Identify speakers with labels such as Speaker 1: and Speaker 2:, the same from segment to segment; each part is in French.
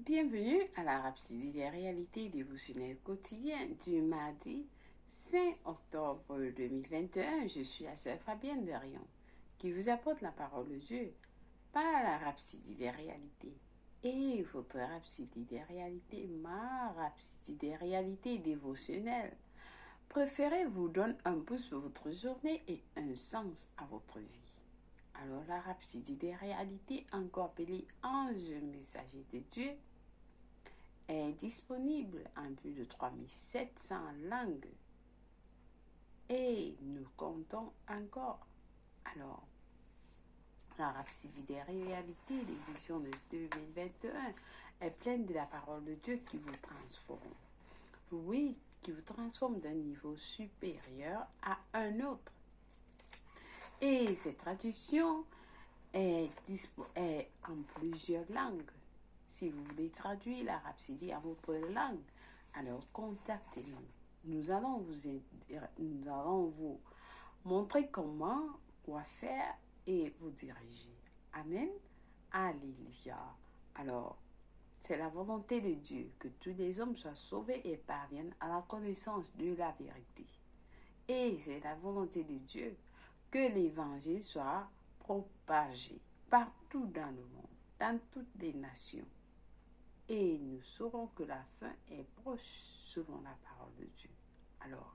Speaker 1: Bienvenue à la Rhapsodie des réalités dévotionnelles quotidiennes du mardi 5 octobre 2021. Je suis la sœur Fabienne Verion qui vous apporte la parole de Dieu par la Rhapsodie des réalités. Et votre Rhapsodie des réalités, ma Rhapsodie des réalités dévotionnelles préférée vous donne un boost pour votre journée et un sens à votre vie. Alors la Rhapsodie des réalités, encore appelée Ange messager de Dieu, est disponible en plus de 3700 langues. Et nous comptons encore. Alors, la Rhapsodie des réalités, l'édition de 2021, est pleine de la parole de Dieu qui vous transforme. Oui, qui vous transforme d'un niveau supérieur à un autre. Et cette traduction est en plusieurs langues. Si vous voulez traduire la Rhapsodie à votre langue, alors contactez-nous. Nous allons vous montrer quoi faire et vous diriger. Amen. Alléluia. Alors, c'est la volonté de Dieu que tous les hommes soient sauvés et parviennent à la connaissance de la vérité. Et c'est la volonté de Dieu que l'évangile soit propagé partout dans le monde, dans toutes les nations. Et nous saurons que la fin est proche selon la parole de Dieu. Alors,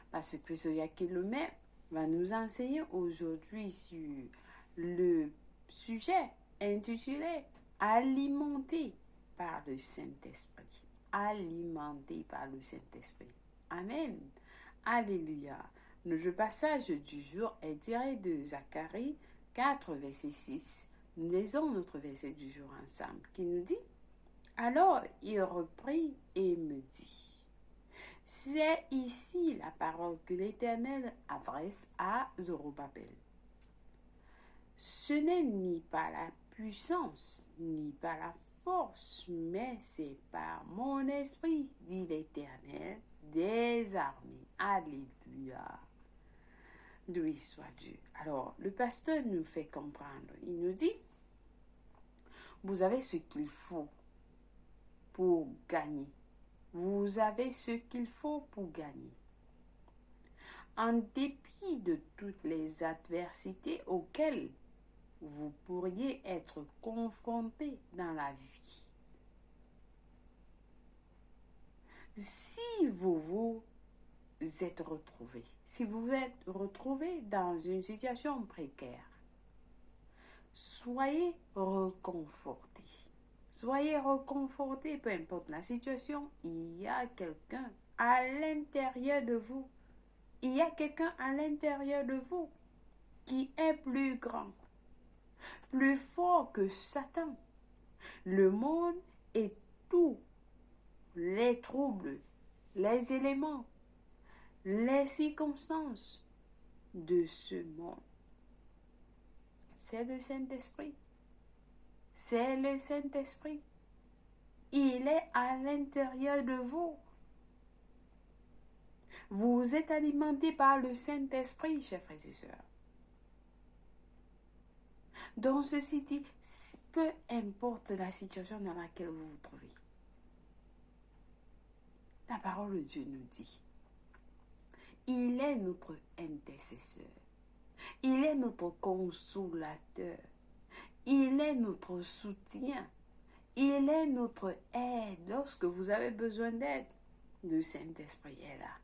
Speaker 1: parce que Soya Kilomé va nous enseigner aujourd'hui sur le sujet intitulé Alimenté par le Saint-Esprit. Alimenté par le Saint-Esprit. Amen. Alléluia. Notre passage du jour est tiré de Zacharie 4, verset 6. Nous lisons notre verset du jour ensemble qui nous dit: Alors il reprit et me dit: C'est ici la parole que l'Éternel adresse à Zorobabel. Ce n'est ni par la puissance, ni par la force, mais c'est par mon esprit, dit l'Éternel des armées. Alléluia. Loué soit Dieu. Alors, le pasteur nous fait comprendre. Il nous dit: vous avez ce qu'il faut pour gagner. Vous avez ce qu'il faut pour gagner. En dépit de toutes les adversités auxquelles vous pourriez être confronté dans la vie. Si vous êtes retrouvé dans une situation précaire, soyez reconforté. Soyez reconforté, peu importe la situation, il y a quelqu'un à l'intérieur de vous. Il y a quelqu'un à l'intérieur de vous qui est plus grand, plus fort que Satan. Le monde et tous les troubles, les éléments, les circonstances de ce monde. C'est le Saint-Esprit. C'est le Saint-Esprit. Il est à l'intérieur de vous. Vous êtes alimenté par le Saint-Esprit, chers frères et sœurs. Dans ceci dit, peu importe la situation dans laquelle vous vous trouvez, la parole de Dieu nous dit: il est notre intercesseur. Il est notre consolateur. Il est notre soutien. Il est notre aide. Lorsque vous avez besoin d'aide, le Saint-Esprit est là.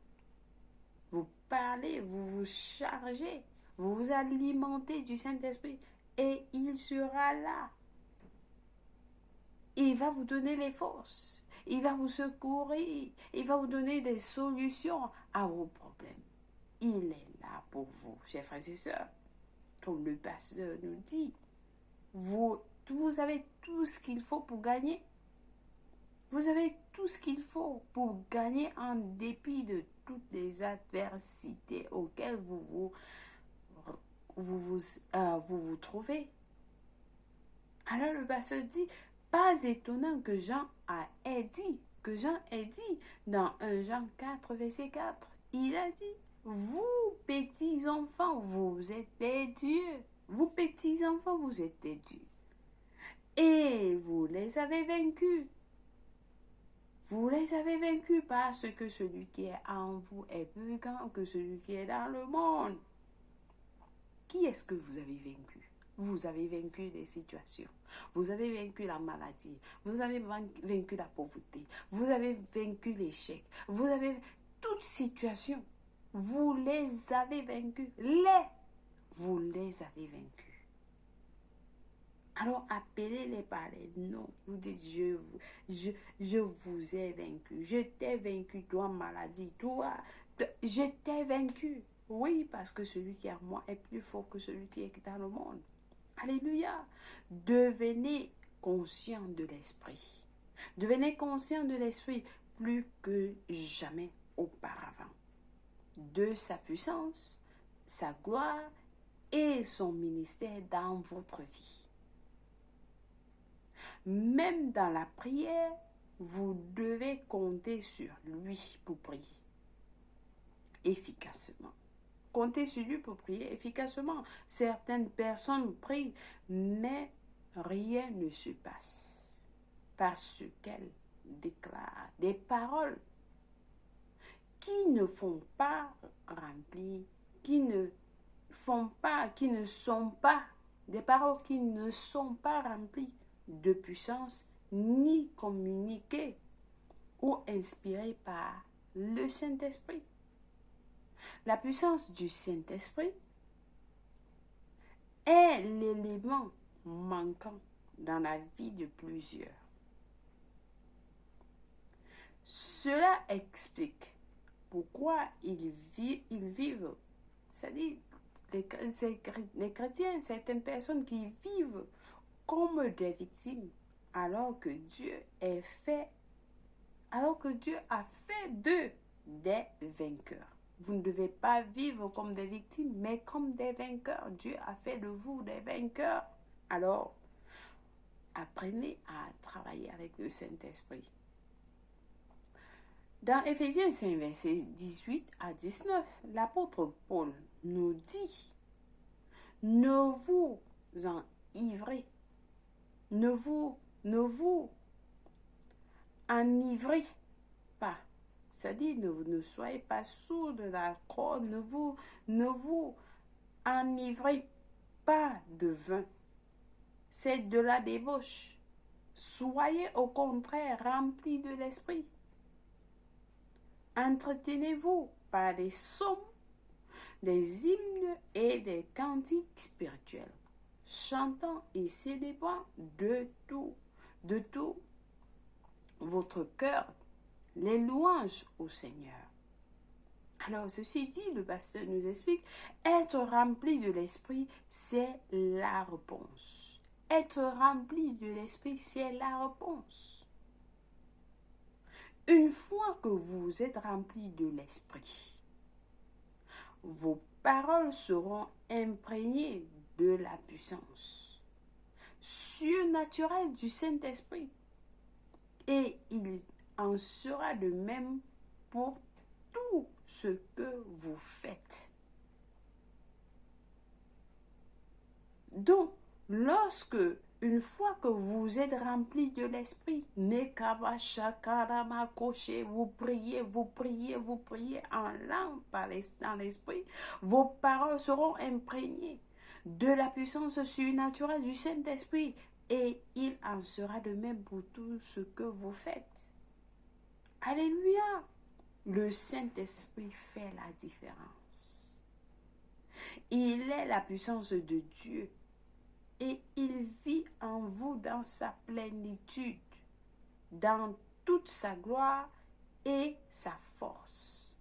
Speaker 1: Vous parlez, vous vous chargez, vous vous alimentez du Saint-Esprit et il sera là. Il va vous donner les forces. Il va vous secourir. Il va vous donner des solutions à vos problèmes. Il est là pour vous, chers frères et sœurs. Comme le pasteur nous dit, vous avez tout ce qu'il faut pour gagner. Vous avez tout ce qu'il faut pour gagner en dépit de toutes les adversités auxquelles vous vous trouvez. Alors le pasteur dit: pas étonnant que Jean ait dit dans 1 Jean 4, verset 4, il a dit: vous, petits enfants, vous êtes des dieux. Vous, petits enfants, vous êtes des dieux. Et vous les avez vaincus. Vous les avez vaincus parce que celui qui est en vous est plus grand que celui qui est dans le monde. Qui est-ce que vous avez vaincu? Vous avez vaincu des situations. Vous avez vaincu la maladie. Vous avez vaincu la pauvreté. Vous avez vaincu l'échec. Vous avez toute situation. Vous les avez vaincus. Vous les avez vaincus. Alors appelez-les par les noms. Vous dites, je vous ai vaincu. Je t'ai vaincu, toi maladie, toi. Je t'ai vaincu. Oui, parce que celui qui est en moi est plus fort que celui qui est dans le monde. Alléluia. Devenez conscient de l'esprit. Devenez conscient de l'esprit plus que jamais auparavant. De sa puissance, sa gloire et son ministère dans votre vie. Même dans la prière, vous devez compter sur lui pour prier efficacement. Comptez sur lui pour prier efficacement. Certaines personnes prient, mais rien ne se passe parce qu'elles déclarent des paroles qui ne font pas remplir, qui ne sont pas, des paroles qui ne sont pas remplies de puissance, ni communiquées ou inspirées par le Saint-Esprit. La puissance du Saint-Esprit est l'élément manquant dans la vie de plusieurs. Cela explique pourquoi ils vivent, c'est-à-dire les chrétiens, certaines personnes qui vivent comme des victimes, alors que Dieu a fait d'eux des vainqueurs. Vous ne devez pas vivre comme des victimes, mais comme des vainqueurs. Dieu a fait de vous des vainqueurs. Alors, apprenez à travailler avec le Saint-Esprit. Dans Éphésiens 5, versets 18 à 19, l'apôtre Paul nous dit, ne vous enivrez, ne vous enivrez pas. C'est-à-dire, ne soyez pas sourds de la croix, ne vous enivrez pas de vin. C'est de la débauche. Soyez au contraire remplis de l'esprit. Entretenez-vous par des psaumes, des hymnes et des cantiques spirituels, chantant et célébrant de tout votre cœur les louanges au Seigneur. Alors, ceci dit, le pasteur nous explique, être rempli de l'esprit, c'est la réponse. Être rempli de l'esprit, c'est la réponse. Une fois que vous êtes rempli de l'esprit, vos paroles seront imprégnées de la puissance surnaturelle du Saint-Esprit. Et il en sera de même pour tout ce que vous faites. Donc, une fois que vous êtes rempli de l'esprit, vous priez en langue dans l'esprit, vos paroles seront imprégnées de la puissance surnaturelle du Saint-Esprit et il en sera de même pour tout ce que vous faites. Alléluia! Le Saint-Esprit fait la différence. Il est la puissance de Dieu. Et il vit en vous dans sa plénitude, dans toute sa gloire et sa force.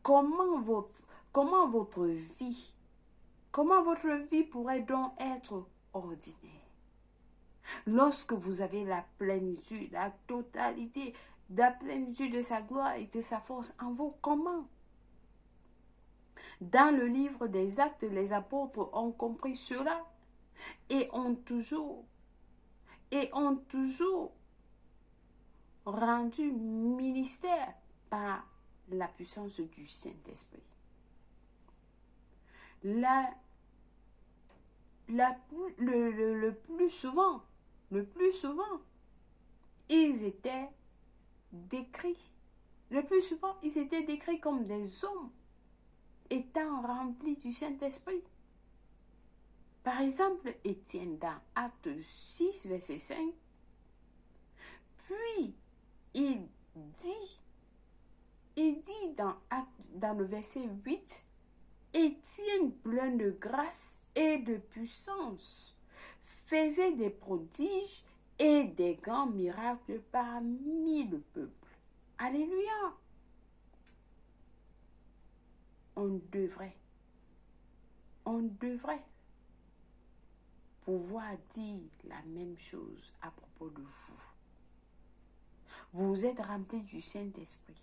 Speaker 1: Comment votre vie pourrait donc être ordinaire? Lorsque vous avez la plénitude, la totalité, la plénitude de sa gloire et de sa force en vous, comment? Dans le livre des Actes, les apôtres ont compris cela et ont toujours rendu ministère par la puissance du Saint-Esprit. Le plus le plus souvent, ils étaient décrits. Le plus souvent, ils étaient décrits comme des hommes étant remplis du Saint-Esprit. Par exemple, Étienne dans Acte 6, verset 5, puis il dit dans le verset 8, Étienne plein de grâce et de puissance, faisait des prodiges et des grands miracles parmi le peuple. Alléluia! On devrait pouvoir dire la même chose à propos de vous. Vous êtes remplis du Saint-Esprit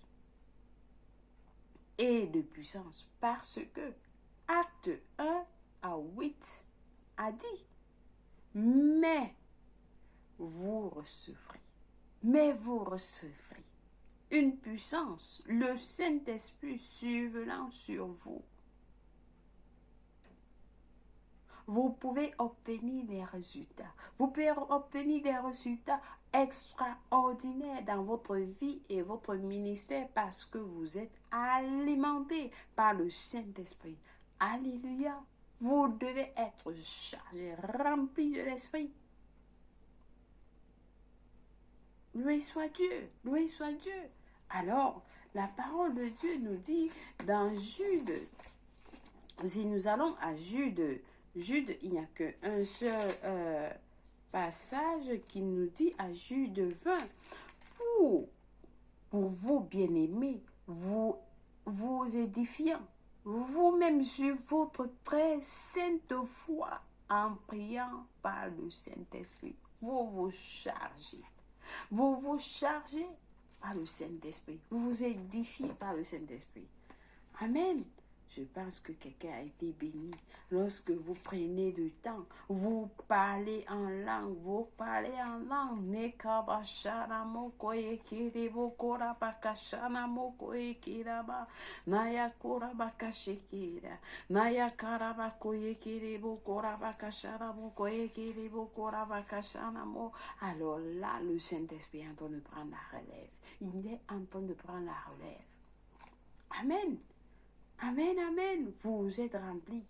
Speaker 1: et de puissance parce que Acte 1 à 8 a dit, mais vous recevrez une puissance, le Saint-Esprit survenant sur vous. Vous pouvez obtenir des résultats. Vous pouvez obtenir des résultats extraordinaires dans votre vie et votre ministère parce que vous êtes alimenté par le Saint-Esprit. Alléluia. Vous devez être chargé, rempli de l'Esprit. Loué soit Dieu, loué soit Dieu. Alors, la parole de Dieu nous dit dans Jude, si nous allons à Jude, il n'y a qu'un seul passage qui nous dit à Jude 20, pour vous bien-aimés, vous édifiant, vous-même sur votre très sainte foi en priant par le Saint-Esprit. Vous vous chargez par le Saint-Esprit. Vous vous édifiez par le Saint-Esprit. Amen. Je pense que quelqu'un a été béni. Lorsque vous prenez du temps, vous parlez en langue. Alors là, le Saint-Esprit est en train de prendre la relève. Il est en train de prendre la relève. Amen. Amen, amen. Vous êtes remplis.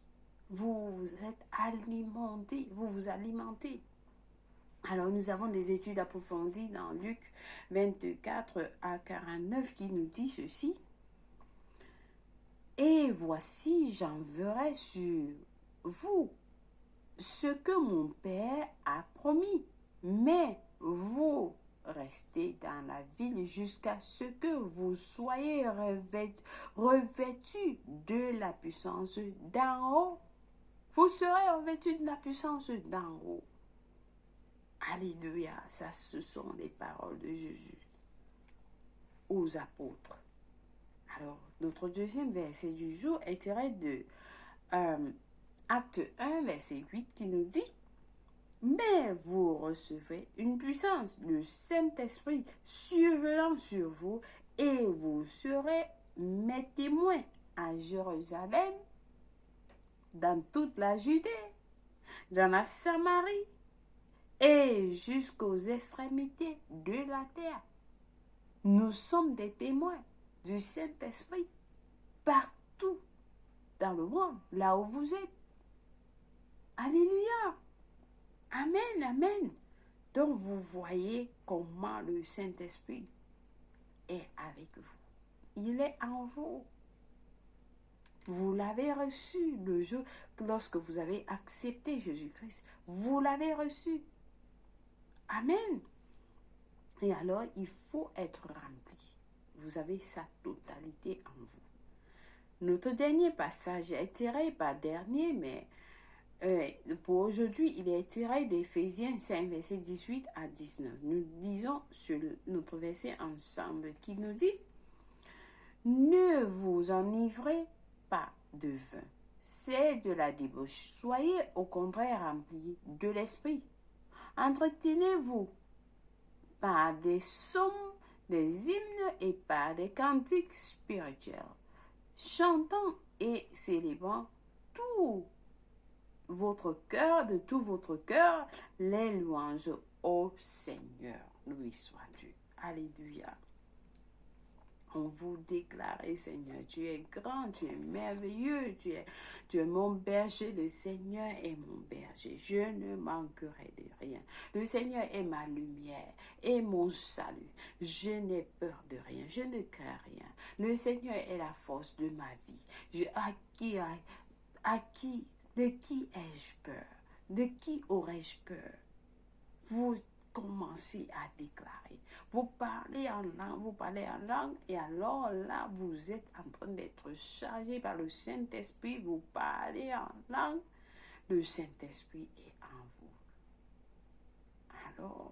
Speaker 1: Vous êtes alimentés. Vous vous alimentez. Alors, nous avons des études approfondies dans Luc 24 à 49 qui nous dit ceci. Et voici, j'enverrai sur vous ce que mon Père a promis. Mais vous restez dans la ville jusqu'à ce que vous soyez revêtus de la puissance d'en haut. Vous serez revêtus de la puissance d'en haut. Alléluia, ça ce sont les paroles de Jésus aux apôtres. Alors, notre deuxième verset du jour est tiré de Acte 1, verset 8 qui nous dit mais vous recevez une puissance, le Saint-Esprit survenant sur vous, et vous serez mes témoins à Jérusalem, dans toute la Judée, dans la Samarie, et jusqu'aux extrémités de la terre. Nous sommes des témoins du Saint-Esprit partout dans le monde, là où vous êtes. Alléluia! Amen, amen. Donc vous voyez comment le Saint-Esprit est avec vous. Il est en vous. Vous l'avez reçu le jour lorsque vous avez accepté Jésus-Christ. Vous l'avez reçu. Amen. Et alors, il faut être rempli. Vous avez sa totalité en vous. Notre dernier passage est tiré, pas dernier, mais pour aujourd'hui, il est tiré d'Éphésiens 5, verset 18 à 19. Nous lisons sur notre verset ensemble qui nous dit « Ne vous enivrez pas de vin, c'est de la débauche. Soyez au contraire remplis de l'esprit. Entretenez-vous par des psaumes, des hymnes et par des cantiques spirituels, chantant et célébrant tout votre cœur, de tout votre cœur, les louanges au Seigneur. Loué soit Dieu. Alléluia. On vous déclare, Seigneur, tu es grand, tu es merveilleux, tu es mon berger, le Seigneur est mon berger, je ne manquerai de rien. Le Seigneur est ma lumière et mon salut. Je n'ai peur de rien, je ne crains rien. Le Seigneur est la force de ma vie. De qui ai-je peur? De qui aurais-je peur? Vous commencez à déclarer. Vous parlez en langue, et alors là, vous êtes en train d'être chargé par le Saint-Esprit. Vous parlez en langue, le Saint-Esprit est en vous. Alors,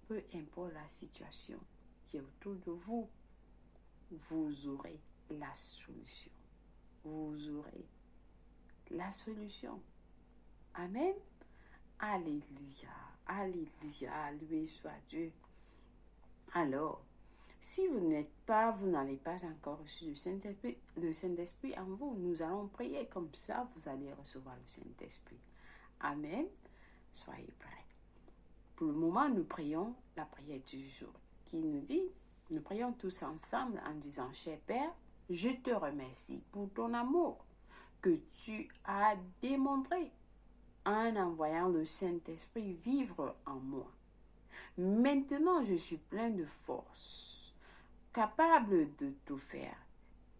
Speaker 1: peu importe la situation qui est autour de vous, vous aurez la solution. Vous aurez la solution. Amen. Alléluia. Alléluia. Loué soit Dieu. Alors, si vous n'avez pas encore reçu le Saint-Esprit en vous, nous allons prier comme ça, vous allez recevoir le Saint-Esprit. Amen. Soyez prêts. Pour le moment, nous prions la prière du jour qui nous dit, nous prions tous ensemble en disant, cher Père, je te remercie pour ton amour que tu as démontré en envoyant le Saint-Esprit vivre en moi. Maintenant, je suis plein de force, capable de tout faire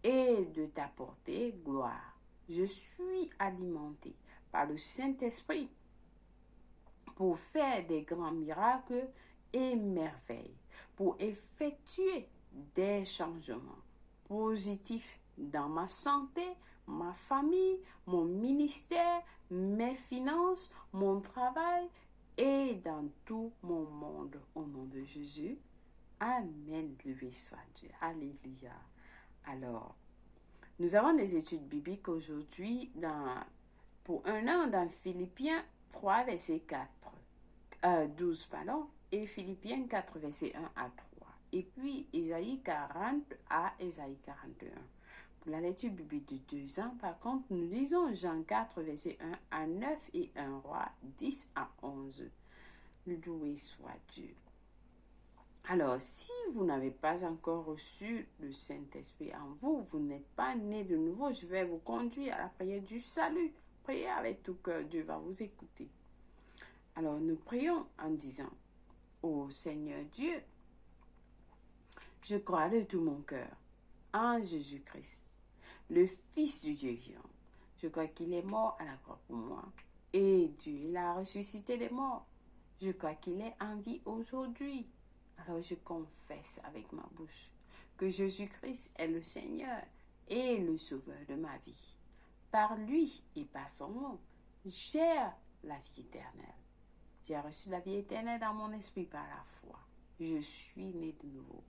Speaker 1: et de t'apporter gloire. Je suis alimenté par le Saint-Esprit pour faire des grands miracles et merveilles, pour effectuer des changements positifs dans ma santé, ma famille, mon ministère, mes finances, mon travail et dans tout mon monde. Au nom de Jésus. Amen. Loué soit Dieu. Alléluia. Alors, nous avons des études bibliques aujourd'hui pour un an dans Philippiens 3, verset 12, pardon, et Philippiens 4, verset 1 à 3. Et puis, Ésaïe 40 à Ésaïe 41. Pour la lecture biblique de 2 ans, par contre, nous lisons Jean 4, verset 1 à 9 et 1 roi 10 à 11. Loué soit Dieu. Alors, si vous n'avez pas encore reçu le Saint-Esprit en vous, vous n'êtes pas né de nouveau, je vais vous conduire à la prière du salut. Priez avec tout cœur, Dieu va vous écouter. Alors, nous prions en disant, ô Seigneur Dieu, je crois de tout mon cœur en Jésus-Christ, le Fils du Dieu vivant. Je crois qu'il est mort à la croix pour moi. Et Dieu l'a ressuscité des morts. Je crois qu'il est en vie aujourd'hui. Alors je confesse avec ma bouche que Jésus-Christ est le Seigneur et le Sauveur de ma vie. Par lui et par son nom, j'ai la vie éternelle. J'ai reçu la vie éternelle dans mon esprit par la foi. Je suis né de nouveau.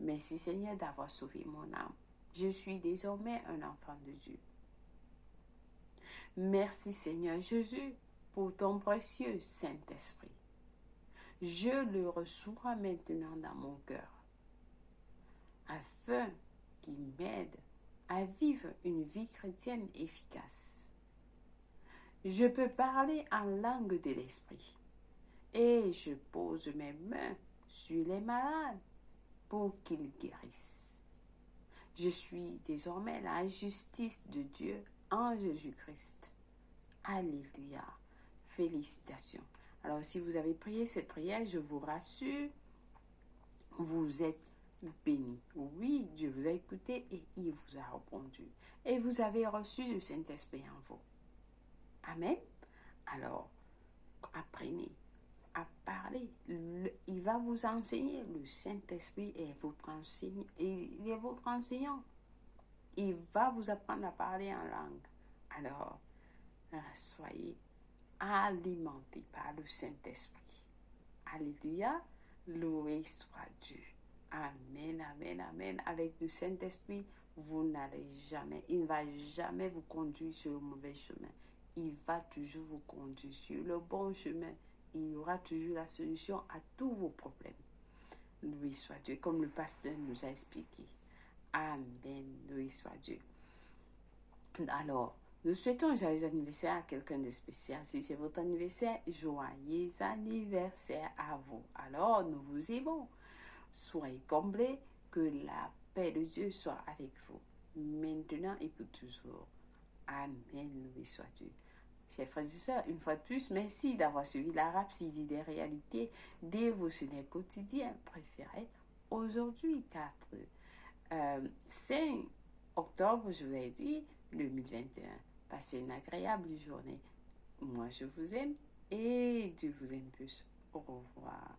Speaker 1: Merci Seigneur d'avoir sauvé mon âme. Je suis désormais un enfant de Dieu. Merci Seigneur Jésus pour ton précieux Saint-Esprit. Je le reçois maintenant dans mon cœur, afin qu'il m'aide à vivre une vie chrétienne efficace. Je peux parler en langue de l'esprit et je pose mes mains sur les malades pour qu'ils guérissent. Je suis désormais la justice de Dieu en Jésus-Christ. Alléluia. Félicitations. Alors, si vous avez prié cette prière, je vous rassure, vous êtes bénis. Oui, Dieu vous a écouté et il vous a répondu. Et vous avez reçu le Saint-Esprit en vous. Amen. Alors, apprenez à parler. Il va vous enseigner. Le Saint-Esprit est votre enseignant. Il est votre enseignant. Il va vous apprendre à parler en langue. Alors, soyez alimenté par le Saint-Esprit. Alléluia. Loué soit Dieu. Amen, amen, amen. Avec le Saint-Esprit, vous n'allez jamais, il ne va jamais vous conduire sur le mauvais chemin. Il va toujours vous conduire sur le bon chemin. Il y aura toujours la solution à tous vos problèmes. Loué soit Dieu, comme le pasteur nous a expliqué. Amen. Loué soit Dieu. Alors, Nous souhaitons un joyeux anniversaire à quelqu'un de spécial. Si c'est votre anniversaire, joyeux anniversaire à vous. Alors, nous vous aimons. Soyez comblés, que la paix de Dieu soit avec vous, maintenant et pour toujours. Amen, loué soit Dieu. Chers frères et sœurs, une fois de plus, merci d'avoir suivi la rhapsodie des réalités dévotionnelles quotidiennes préférées aujourd'hui, 5 octobre, je vous l'ai dit, 2021. Passez une agréable journée. Moi, je vous aime et Dieu vous aime plus. Au revoir.